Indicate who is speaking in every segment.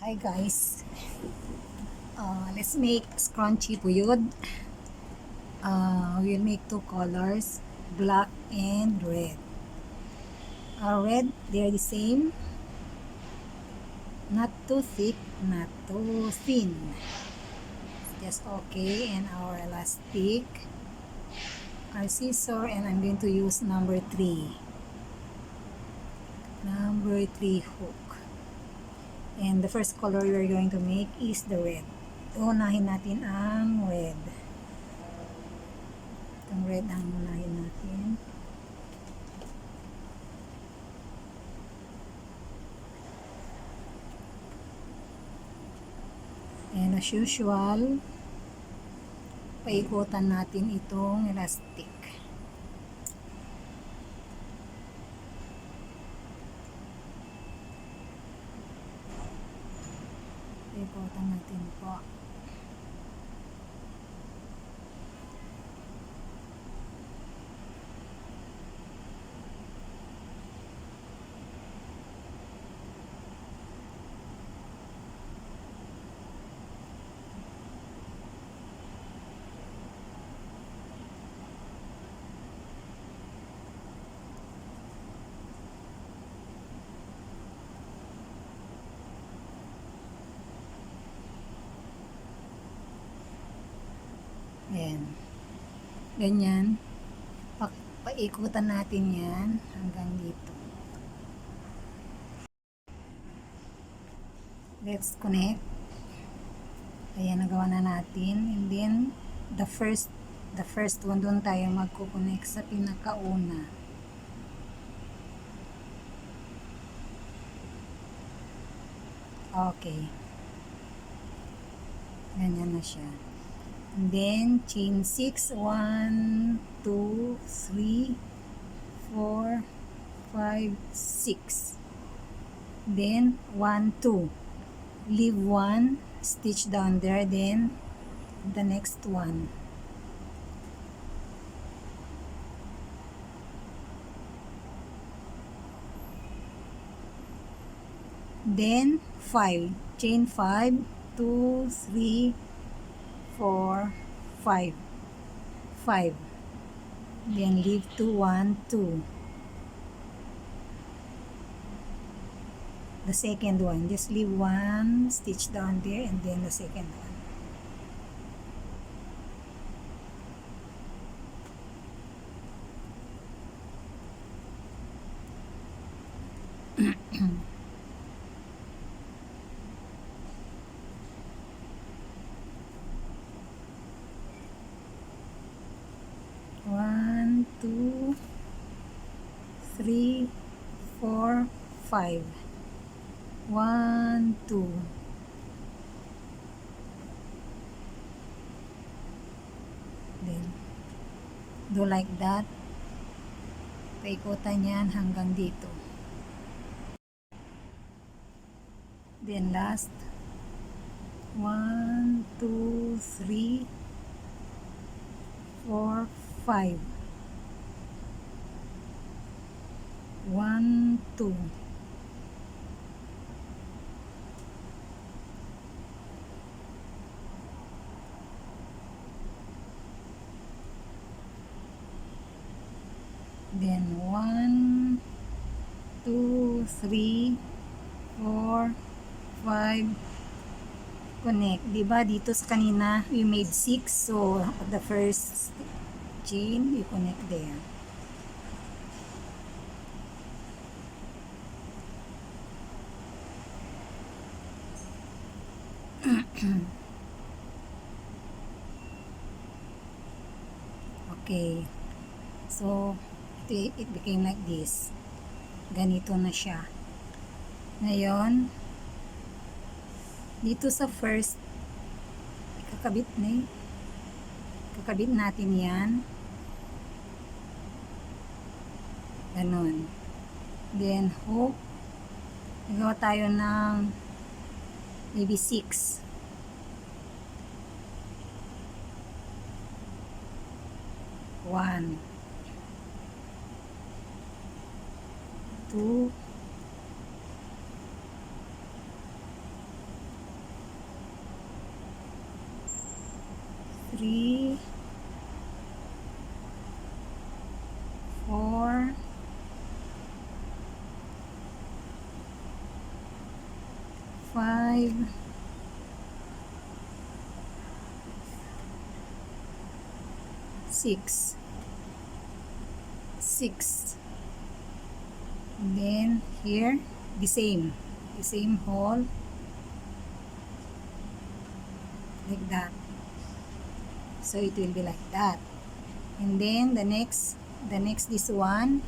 Speaker 1: Hi guys, let's make scrunchy puyod. We'll make two colors, black and red. Red, they're the same, not too thick, not too thin. Just okay. And our elastic, our scissor, and I'm going to use number 3 hook. And the first color we're going to make is the red. Unahin natin ang red. Itong red ang unahin natin. And as usual, paikutan natin itong elastic. Paikutan natin po. Ayan. Ganyan. Paikutan natin yan hanggang dito. Let's connect. Ayan, nagawa na natin. And then, the first one, doon tayo magkukonect sa pinakauna. Okay. Ganyan na siya. And then, chain 6, 1, 2, 3, 4, 5, 6. Then, 1, 2. Leave 1, stitch down there, then the next one. Then, 5. Chain 5, 2, 3, 4, 5. 5. Then leave 2, 1, 2. The second one, just leave 1, stitch down there, and then the second one. One, 2, 3, 4, 5. 1, 2. Then, do like that. Paikutan yan hanggang dito. Then last, 1, 2, 3, 4, 5. 1, 2. Then 1, 2, 3, 4, 5. Connect. Diba dito sa kanina we made 6, so the first chain you connect there. Okay. So it became like this. Ganito na siya. Ngayon, dito sa first, kakabit natin yan. Ganon. Then, hook. Nagawa tayo ng maybe 6. 1, 2, 3, 4, 5, 6, 6. And then here, the same hole, like that. So it will be like that. And then the next this one,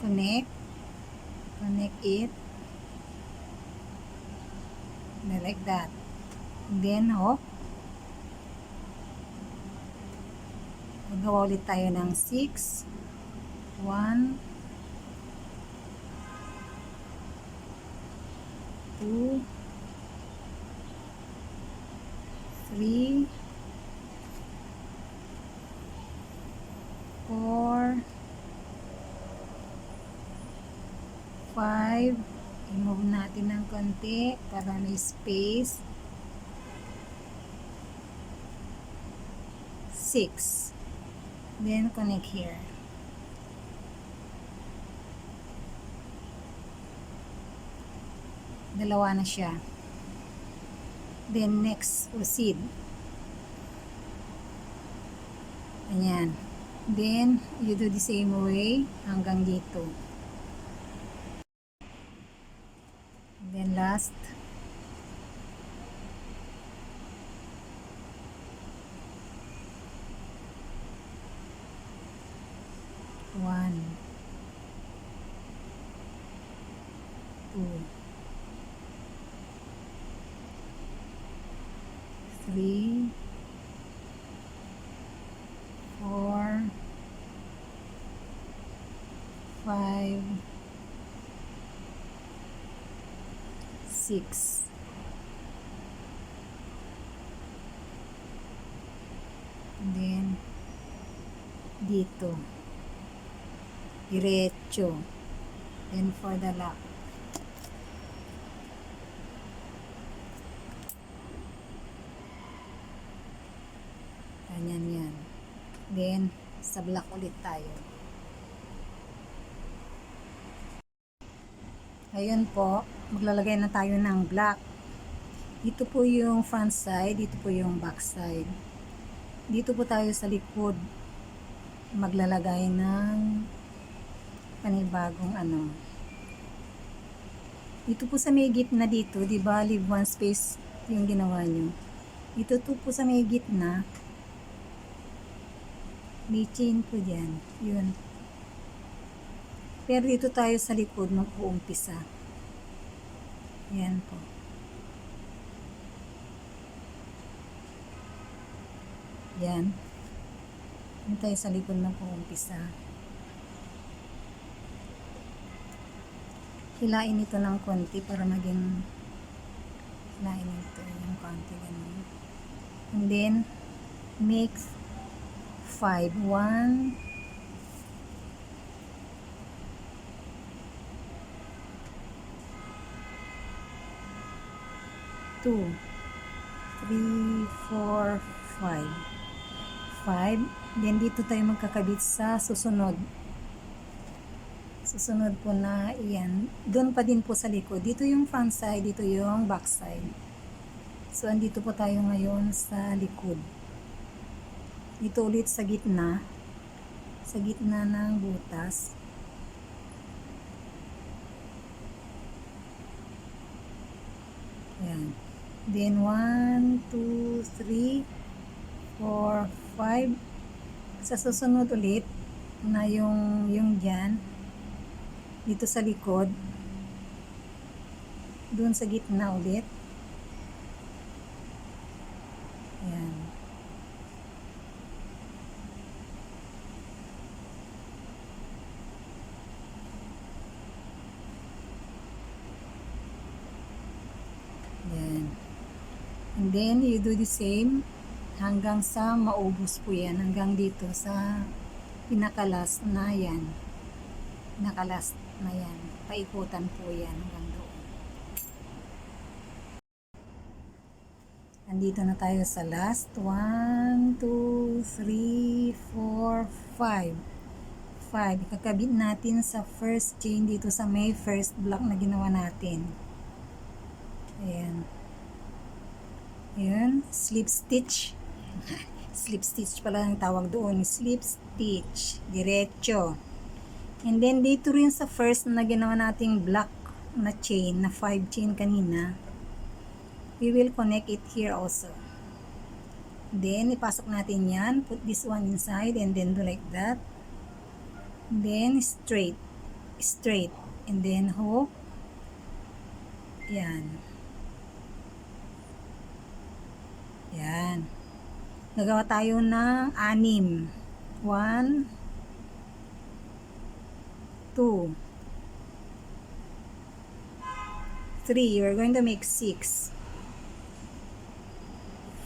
Speaker 1: connect it, like that. And then magawa ulit tayo ng 6, 1, 2, 3, 4, 5. I-move natin ng konti para may space. 6. Then connect here. Dalawa na siya. Then next, proceed. Ayan. Then you do the same way hanggang dito. Then last, one, 2, 3, 4, 5, 6. And then dito diretso. Then for the lock, ganyan yan. Then sa block ulit tayo. Ngayon po, maglalagay na tayo ng block. Dito po yung front side, dito po yung back side. Dito po tayo sa likod maglalagay ng panibagong Dito po sa may gitna dito, di ba, leave one space yung ginawa nyo. Dito po sa may gitna, may chain po dyan. Yun. Pero dito tayo sa likod mag-uumpisa. Yan po. Yan. Dito tayo sa likod mag-uumpisa. Hilain ito ng konti para maging hilain ito yung konti ganun. And then make 5. 1, 2, 3, 4, 5. Then dito tayo magkakabit sa susunod. Susunod po na iyan. Doon pa din po sa likod. Dito yung front side, dito yung back side. So andito po tayo ngayon sa likod. Dito ulit sa gitna. Sa gitna ng butas. Ayan. Then 1, 2, 3, 4, 5. Sa susunod ulit na yung dyan. Dito sa likod. Doon sa gitna ulit. Ayan. Ayan. And then, you do the same hanggang sa maubos po yan. Hanggang dito sa pinakalas na yan. Pinakalas na yan. Paikutan po yan hanggang doon. Andito na tayo sa last. 1, 2, 3, 4, 5. 5. Ikakabit natin sa first chain dito sa may first block na ginawa natin. Ayan. Ayan. Slip stitch. Slip stitch pala ang tawag doon. Slip stitch. Diretso. And then dito rin sa first na ginawa nating block na chain, na 5 chain kanina, we will connect it here also. Then ipasok natin yan, put this one inside and then do like that. Then straight, and then hook. Yan. Yan. Gagawa tayo ng 6. 1, 2, 3. We're going to make 6.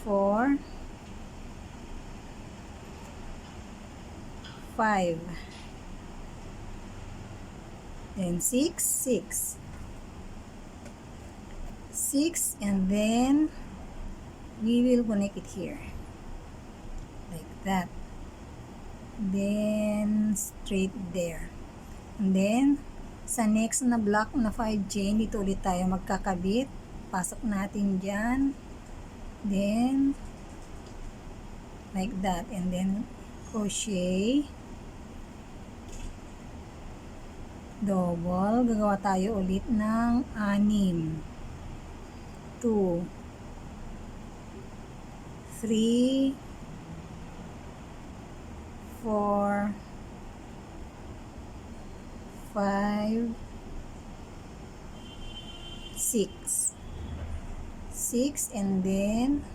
Speaker 1: 4, 5, then 6, 6, and then we will connect it here like that, then straight there, and then sa next na block na 5 chain, dito ulit tayo magkakabit. Pasok natin dyan, then like that, and then crochet, double. Gagawa tayo ulit ng 6. 2, 3, 4, 5, 6, and then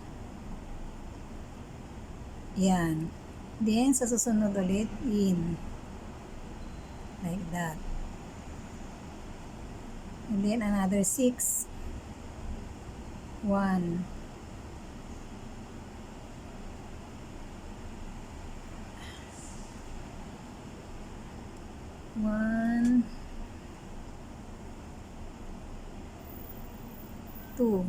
Speaker 1: yan. Then sa susunod ulit, in like that, and then another 6. 1, 1, 2,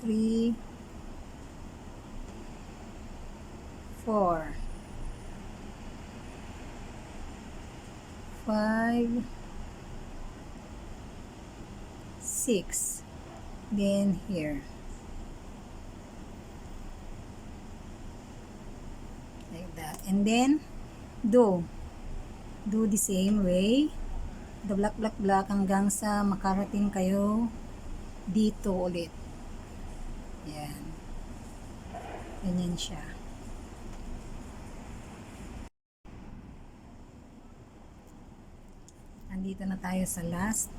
Speaker 1: 3, 4, 5, 6, then here like that, and then do the same way, the black hanggang sa makarating kayo dito ulit. Yan, ganyan siya. Andito na tayo sa last.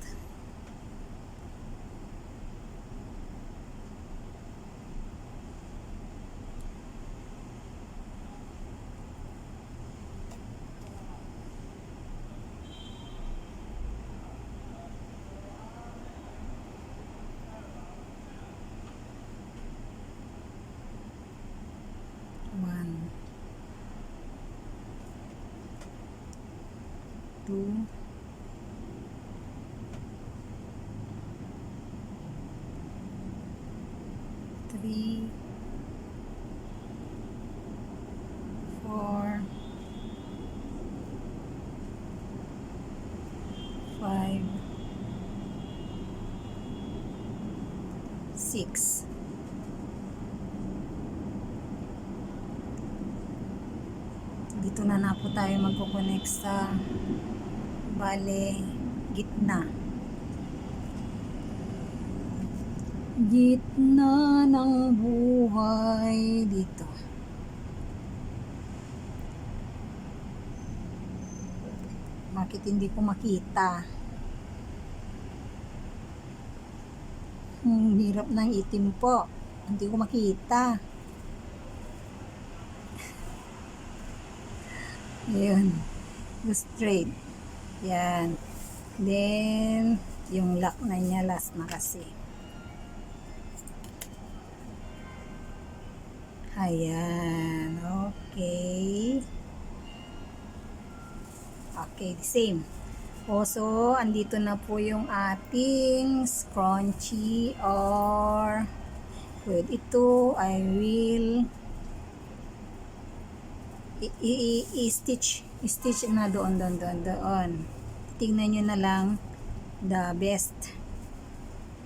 Speaker 1: One, 2, 3, 4, 5, 6. Dito na po tayo magko-connect sa bale gitna ng buhay dito. Bakit hindi ko makita? Hirap ng itim po, hindi ko makita. Yun, go straight. Yan. Then yung lock na niya last na kasi. Ayan, okay. Okay, the same. So, andito na po yung ating scrunchie or with ito, I will i-stitch na doon. Tingnan nyo na lang the best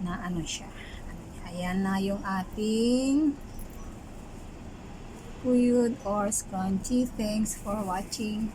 Speaker 1: na ano siya. Ayan na yung ating Puyud or scrunchie. Thanks for watching.